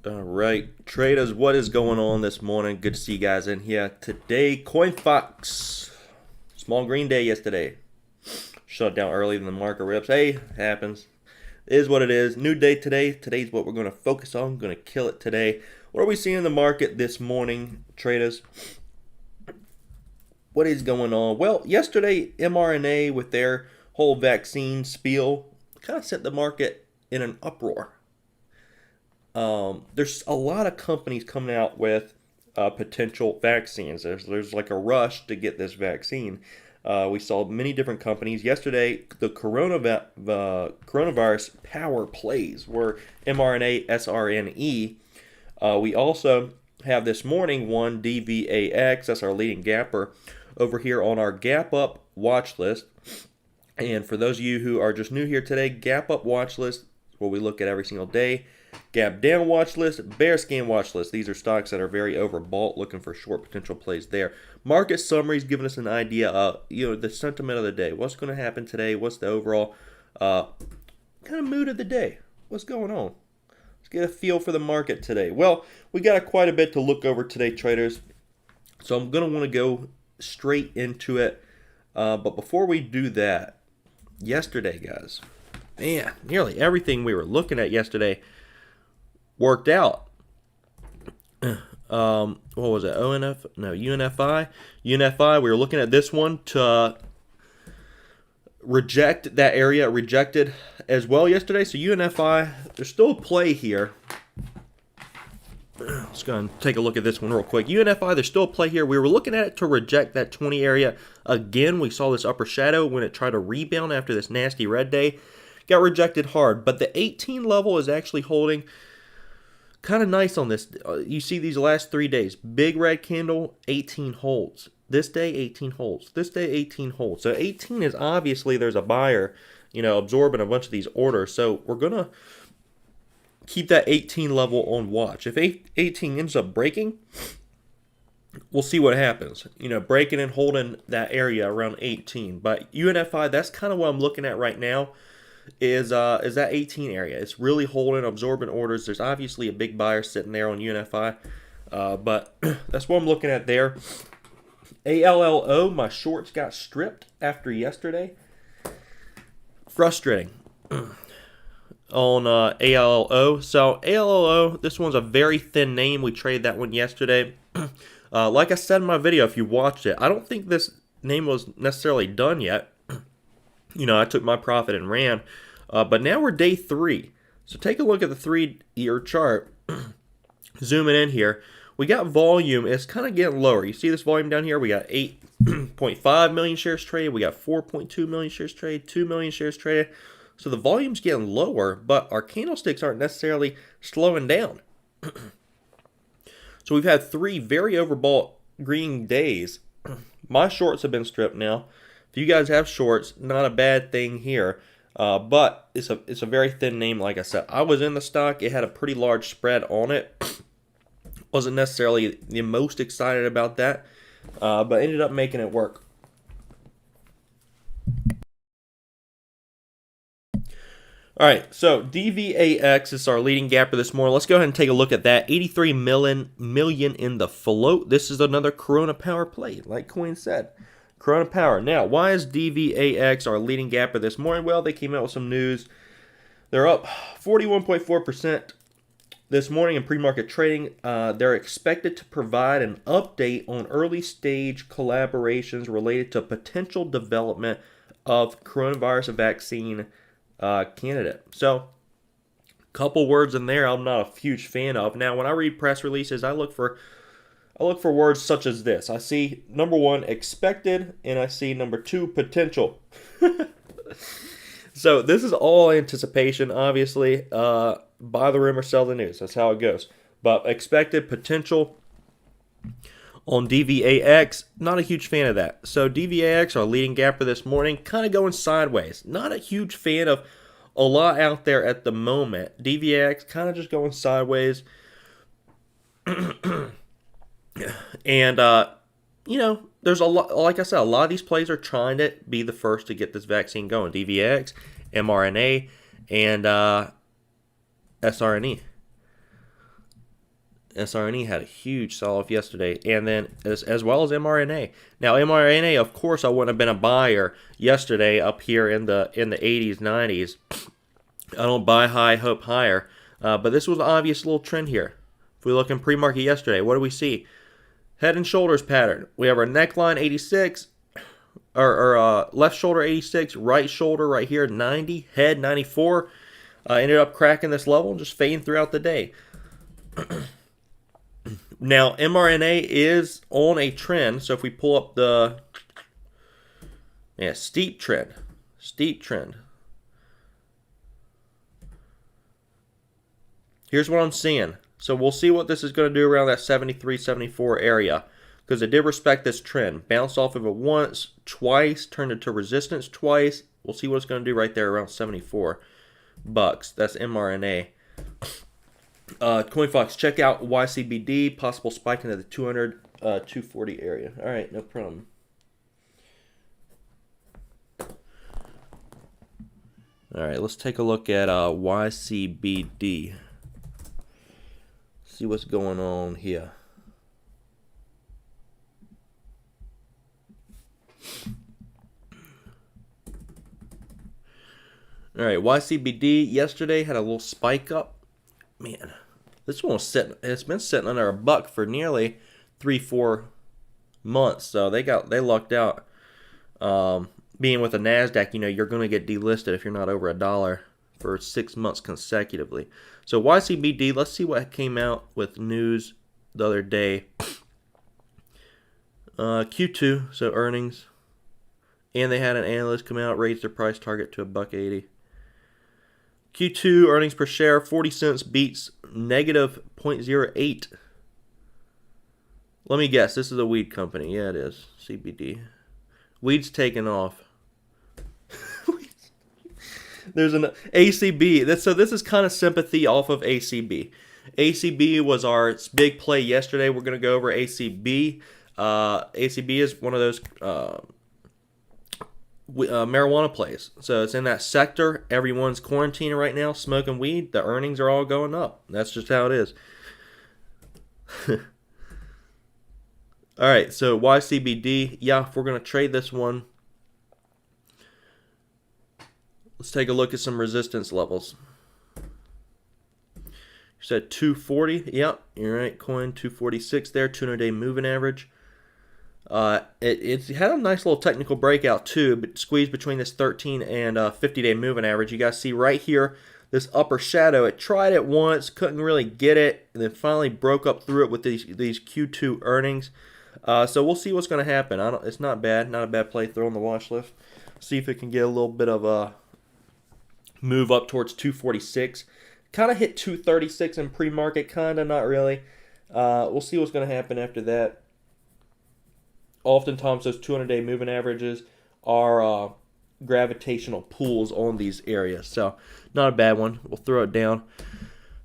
All right, traders, what is going on this morning? Good to see you guys in here today. CoinFox, small green day yesterday. Shut down earlier than the market rips. Hey, happens. It is what it is. New day today. Today's what we're going to focus on. Going to kill it today. What are we seeing in the market this morning, traders? What is going on? Well, yesterday, mRNA with their whole vaccine spiel kind of set the market in an uproar. There's a lot of companies coming out with potential vaccines. There's like a rush to get this vaccine. We saw many different companies yesterday. The coronavirus power plays were mRNA, SRNE. We also have this morning one DVAX. That's our leading gapper over here on our Gap Up watch list. And for those of you who are just new here today, Gap Up watch list is what we look at every single day. Gap down watch list, bear scan watch list. These are stocks that are very overbought, looking for short potential plays there. Market summaries giving us an idea of the sentiment of the day. What's going to happen today? What's the overall kind of mood of the day? What's going on? Let's get a feel for the market today. Well, we got quite a bit to look over today, traders. So I'm going to want to go straight into it. But before we do that, yesterday, guys, man, nearly everything we were looking at yesterday worked out. What was it? ONF? No, UNFI. UNFI. We were looking at this one to reject that area. Rejected as well yesterday. So UNFI, there's still a play here. Let's go and take a look at this one real quick. UNFI, there's still a play here. We were looking at it to reject that 20 area again. We saw this upper shadow when it tried to rebound after this nasty red day. Got rejected hard, but the 18 level is actually holding kind of nice on this. You see these last 3 days. Big red candle, 18 holds. This day, 18 holds. This day, 18 holds. So 18 is obviously there's a buyer, absorbing a bunch of these orders. So we're going to keep that 18 level on watch. If 18 ends up breaking, we'll see what happens. Breaking and holding that area around 18. But UNFI, that's kind of what I'm looking at right now. Is that 18 area. It's really holding, absorbing orders. There's obviously a big buyer sitting there on UNFI, but that's what I'm looking at there. ALLO, my shorts got stripped after yesterday. Frustrating on ALLO. So ALLO, this one's a very thin name. We traded that one yesterday. Like I said in my video, if you watched it, I don't think this name was necessarily done yet. I took my profit and ran. But now we're day 3. So take a look at the 3-year chart. Zooming in here. We got volume. It's kind of getting lower. You see this volume down here? We got 8.5 million shares traded. We got 4.2 million shares traded. 2 million shares traded. So the volume's getting lower, but our candlesticks aren't necessarily slowing down. So we've had 3 very overbought green days. My shorts have been stripped now. If you guys have shorts, not a bad thing here. But it's a very thin name, like I said. I was in the stock. It had a pretty large spread on it. Wasn't necessarily the most excited about that, but ended up making it work. All right, so DVAX is our leading gapper this morning. Let's go ahead and take a look at that. 83 million in the float. This is another Corona power play, like Coin said. Corona Power. Now, why is DVAX our leading gapper this morning? Well, they came out with some news. They're up 41.4% this morning in pre-market trading. They're expected to provide an update on early-stage collaborations related to potential development of coronavirus vaccine candidate. So, a couple words in there I'm not a huge fan of. Now, when I read press releases, I look for words such as this. I see number 1, expected, and I see number 2, potential. So this is all anticipation, obviously. Buy the rumor, sell the news. That's how it goes. But expected, potential on DVAX, not a huge fan of that. So DVAX, our leading gapper this morning, kind of going sideways. Not a huge fan of a lot out there at the moment. DVAX kind of just going sideways. And, there's a lot, like I said, a lot of these plays are trying to be the first to get this vaccine going. DVX, mRNA, and SRNE. SRNE had a huge sell-off yesterday, and then as well as mRNA. Now mRNA, of course, I wouldn't have been a buyer yesterday up here in the 80s, 90s. I don't buy high, hope higher, but this was an obvious little trend here. If we look in pre-market yesterday, what do we see? Head and shoulders pattern. We have our neckline 86, or left shoulder 86, right shoulder right here 90, head 94. Ended up cracking this level and just fading throughout the day. Now, mRNA is on a trend, so if we pull up the steep trend. Here's what I'm seeing. So we'll see what this is going to do around that 73, 74 area, because it did respect this trend. Bounced off of it once, twice, turned into resistance twice. We'll see what it's going to do right there around 74 bucks. That's mRNA. CoinFox, check out YCBD, possible spike into the 200, 240 area. All right, no problem. All right, let's take a look at YCBD. See what's going on here. All right, YCBD yesterday had a little spike up. Man, this one was sitting. It's been sitting under a buck for nearly 3-4 months. So they lucked out. Being with the Nasdaq, you're going to get delisted if you're not over $1 for 6 months consecutively. So YCBD, let's see what came out with news the other day. Q2, so earnings, and they had an analyst come out, raise their price target to $1.80. Q2 earnings per share, 40 cents, beats negative 0.08. Let me guess, this is a weed company. Yeah, it is. CBD. Weed's taking off. There's an ACB. So this is kind of sympathy off of ACB. ACB was our big play yesterday. We're going to go over ACB. ACB is one of those marijuana plays. So it's in that sector. Everyone's quarantining right now, smoking weed. The earnings are all going up. That's just how it is. All right, so YCBD. Yeah, if we're going to trade this one, let's take a look at some resistance levels. You said 240. Yep, you're right. Coin 246 there. 200-day moving average. It had a nice little technical breakout too, but squeezed between this 13 and 50-day moving average. You guys see right here, this upper shadow. It tried it once, couldn't really get it, and then finally broke up through it with these Q2 earnings. So we'll see what's going to happen. It's not bad, not a bad play. Throw on the watch list. See if it can get a little bit of a move up towards 246. Kind of hit 236 in pre-market, kind of, not really. We'll see what's going to happen after that. Oftentimes, those 200-day moving averages are gravitational pulls on these areas. So, not a bad one. We'll throw it down.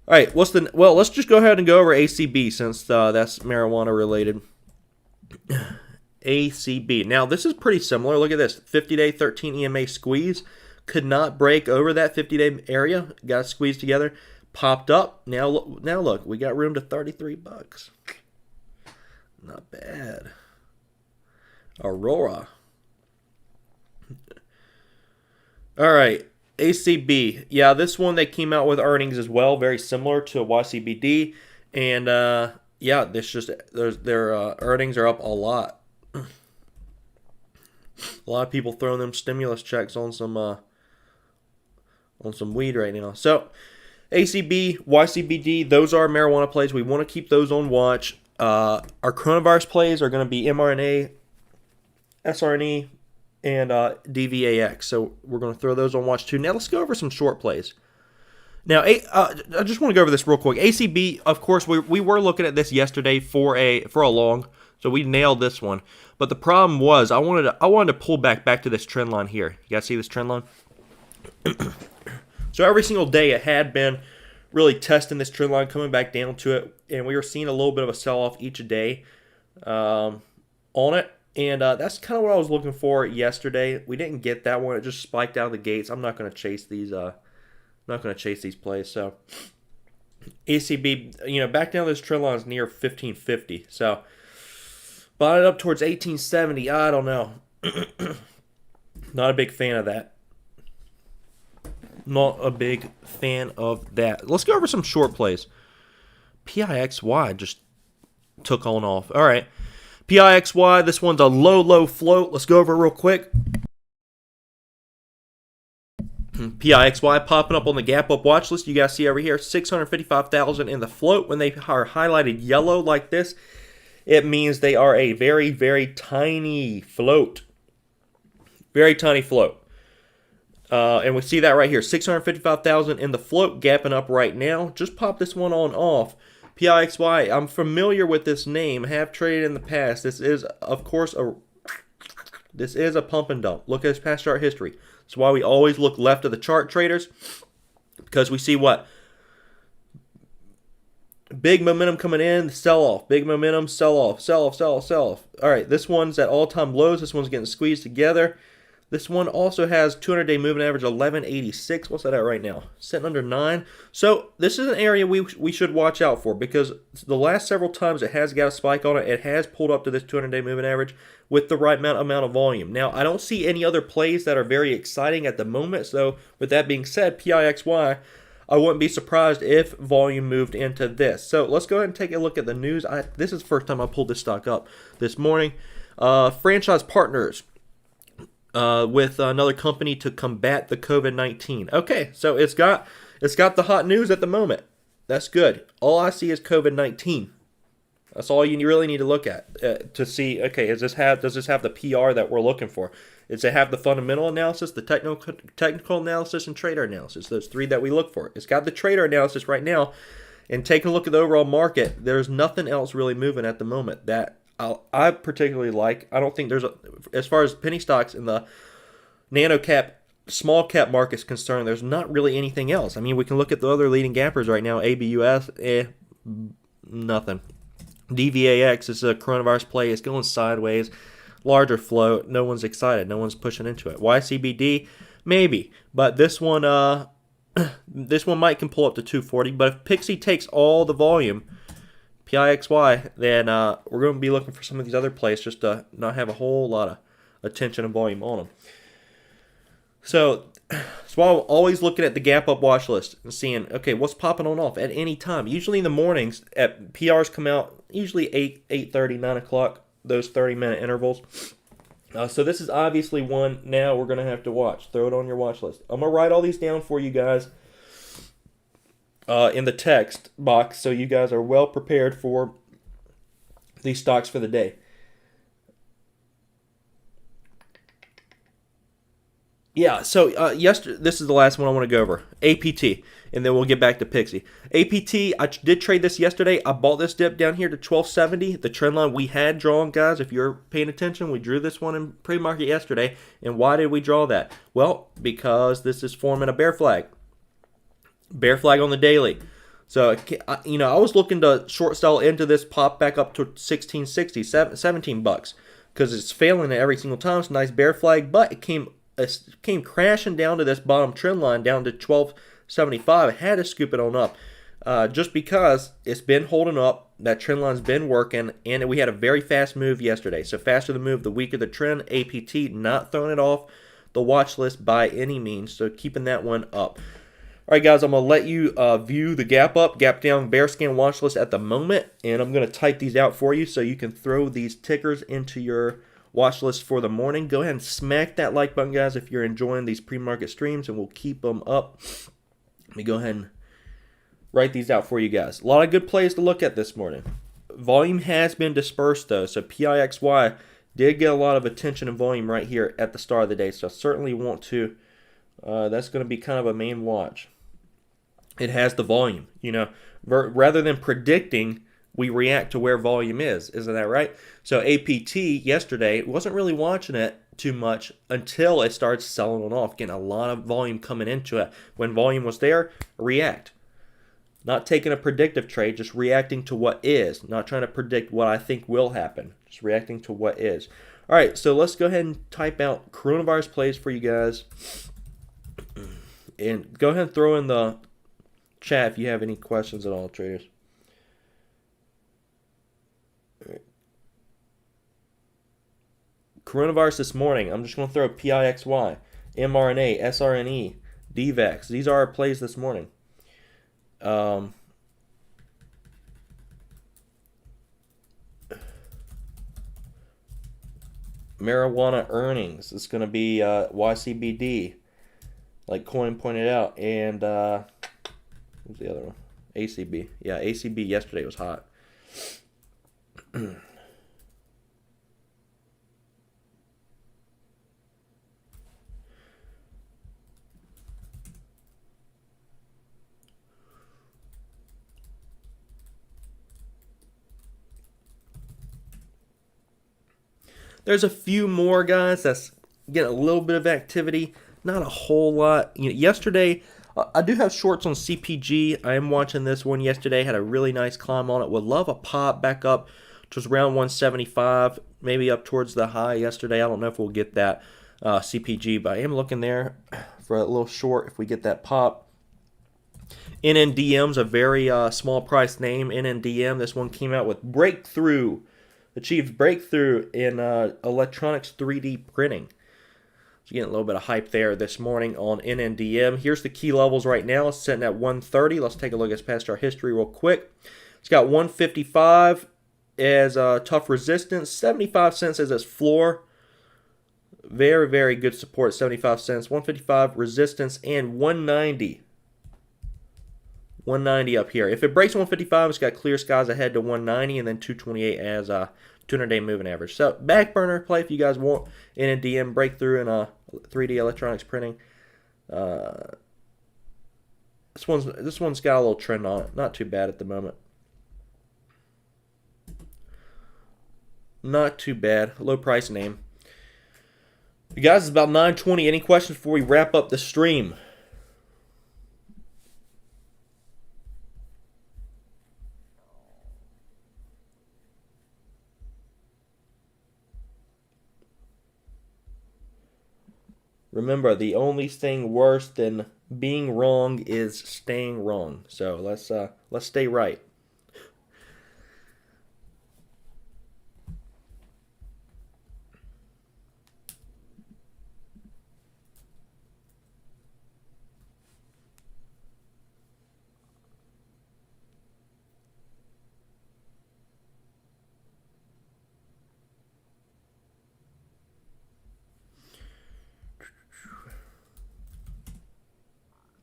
All right, let's just go ahead and go over ACB since that's marijuana related. ACB. Now, this is pretty similar. Look at this. 50-day 13 EMA squeeze. Could not break over that 50-day area. Got squeezed together. Popped up. Now look. We got room to 33 bucks. Not bad. Aurora. All right. ACB. Yeah, this one they came out with earnings as well. Very similar to YCBD. And, yeah, their earnings are up a lot. A lot of people throwing them stimulus checks on some weed right now. So, ACB, YCBD, those are marijuana plays. We want to keep those on watch. Our coronavirus plays are going to be mRNA, SRNE, and DVAX. So we're going to throw those on watch too. Now let's go over some short plays. Now, I just want to go over this real quick. ACB, of course, we were looking at this yesterday for a long, so we nailed this one. But the problem was I wanted to pull back to this trend line here. You guys see this trend line? So every single day it had been really testing this trend line, coming back down to it, and we were seeing a little bit of a sell-off each day on it. And that's kind of what I was looking for yesterday. We didn't get that one. It just spiked out of the gates. I'm not going to chase these. Not going to chase these plays. So ECB, back down those trend lines near 1550. So, bought it up towards 1870. I don't know. Not a big fan of that. Not a big fan of that. Let's go over some short plays. PIXY just took on off. All right. PIXY, this one's a low float. Let's go over it real quick. PIXY popping up on the gap up watch list. You guys see over here, 655,000 in the float. When they are highlighted yellow like this, it means they are a very, very tiny float. Very tiny float. And we see that right here, 655,000 in the float, gapping up right now. Just pop this one on off. PIXY, I'm familiar with this name, have traded in the past. This is, of course, a pump and dump. Look at his past chart history. That's why we always look left of the chart, traders, because we see what? Big momentum coming in, sell off. Big momentum, sell off, sell off, sell off, sell off. All right, this one's at all-time lows. This one's getting squeezed together. This one also has 200-day moving average 1186. What's that at right now? Sitting under 9. So this is an area we should watch out for, because the last several times it has got a spike on it. It has pulled up to this 200-day moving average with the right amount of volume. Now, I don't see any other plays that are very exciting at the moment. So with that being said, PIXY, I wouldn't be surprised if volume moved into this. So let's go ahead and take a look at the news. This is the first time I pulled this stock up this morning. Franchise partners with another company to combat the COVID-19. Okay, so it's got the hot news at the moment. That's good. All I see is COVID-19. That's all you really need to look at to see, okay, does this have the PR that we're looking for? Does it have the fundamental analysis, the technical analysis, and trader analysis? Those three that we look for. It's got the trader analysis right now. And taking a look at the overall market, there's nothing else really moving at the moment that I particularly like. I don't think there's, as far as penny stocks in the nano cap, small cap market is concerned, there's not really anything else. I mean, we can look at the other leading gappers right now. ABUS, nothing. DVAX is a coronavirus play. It's going sideways. Larger float. No one's excited. No one's pushing into it. YCBD, maybe. But this one might can pull up to 240. But if Pixie takes all the volume, PIXY, then we're going to be looking for some of these other plays just to not have a whole lot of attention and volume on them. So that's why I'm always looking at the gap up watch list and seeing, okay, what's popping on off at any time. Usually in the mornings, at PRs come out, usually 8:30, 9 o'clock, those 30-minute intervals. So this is obviously one now we're going to have to watch. Throw it on your watch list. I'm going to write all these down for you guys in the text box so you guys are well prepared for these stocks for the day. Yeah, so yesterday, this is the last one I want to go over. APT, and then we'll get back to Pixie. APT, I did trade this yesterday. I bought this dip down here to 1270. The trend line we had drawn, guys, if you're paying attention, we drew this one in pre-market yesterday. And why did we draw that? Well, because this is forming a bear flag. Bear flag on the daily. So, I was looking to short sell into this, pop back up to 1660, 17 bucks, because it's failing at every single time. It's a nice bear flag, but it came crashing down to this bottom trend line, down to 1275. I had to scoop it on up just because it's been holding up. That trend line's been working, and we had a very fast move yesterday. So faster the move, the weaker the trend. APT, not throwing it off the watch list by any means, so keeping that one up. All right, guys, I'm going to let you view the gap up, gap down, bear scan watch list at the moment, and I'm going to type these out for you so you can throw these tickers into your watch list for the morning. Go ahead and smack that like button, guys, if you're enjoying these pre-market streams, and we'll keep them up. Let me go ahead and write these out for you guys. A lot of good plays to look at this morning. Volume has been dispersed, though, so PIXY did get a lot of attention and volume right here at the start of the day, so I certainly want to, that's going to be kind of a main watch. It has the volume, rather than predicting, we react to where volume is. Isn't that right? So APT yesterday wasn't really watching it too much until it starts selling on off, getting a lot of volume coming into it. When volume was there, react. Not taking a predictive trade, just reacting to what is. Not trying to predict what I think will happen. Just reacting to what is. All right, so let's go ahead and type out coronavirus plays for you guys. And go ahead and throw in the chat if you have any questions at all, traders. All right. Coronavirus this morning. I'm just going to throw PIXY, mRNA, SRNE, DVAX. These are our plays this morning. Marijuana earnings. It's going to be YCBD, like Coin pointed out. And what's the other one? ACB. Yeah, ACB yesterday was hot. There's a few more guys that's getting a little bit of activity, not a whole lot. Yesterday, I do have shorts on CPG. I am watching this one yesterday. Had a really nice climb on it. Would love a pop back up to around 175, maybe up towards the high yesterday. I don't know if we'll get that CPG, but I am looking there for a little short if we get that pop. NNDM's a very small price name. NNDM, this one came out with breakthrough. Achieved breakthrough in electronics 3D printing. So getting a little bit of hype there this morning on NNDM. Here's the key levels right now. It's sitting at 130. Let's take a look at past our history real quick. It's got 155 as tough resistance, 75 cents as its floor. Very, very good support, 75 cents. 155 resistance and 190. 190 up here. If it breaks 155, it's got clear skies ahead to 190 and then 228 as a 200-day moving average. So back burner play if you guys want NNDM breakthrough in 3D electronics printing. This one's got a little trend on it. Not too bad at the moment. Not too bad. Low price name. You guys, it's about 9:20. Any questions before we wrap up the stream? Remember, the only thing worse than being wrong is staying wrong. So let's stay right.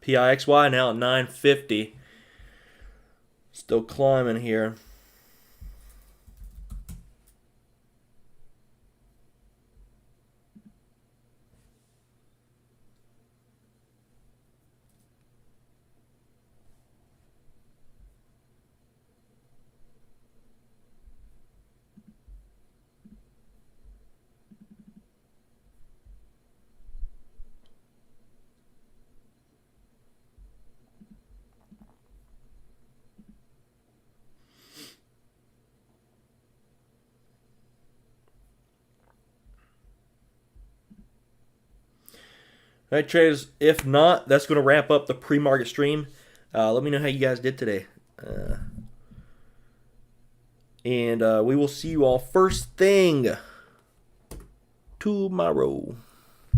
PIXY now at 950. Still climbing here. All right, traders, if not, that's going to wrap up the pre-market stream. Let me know how you guys did today. And we will see you all first thing tomorrow.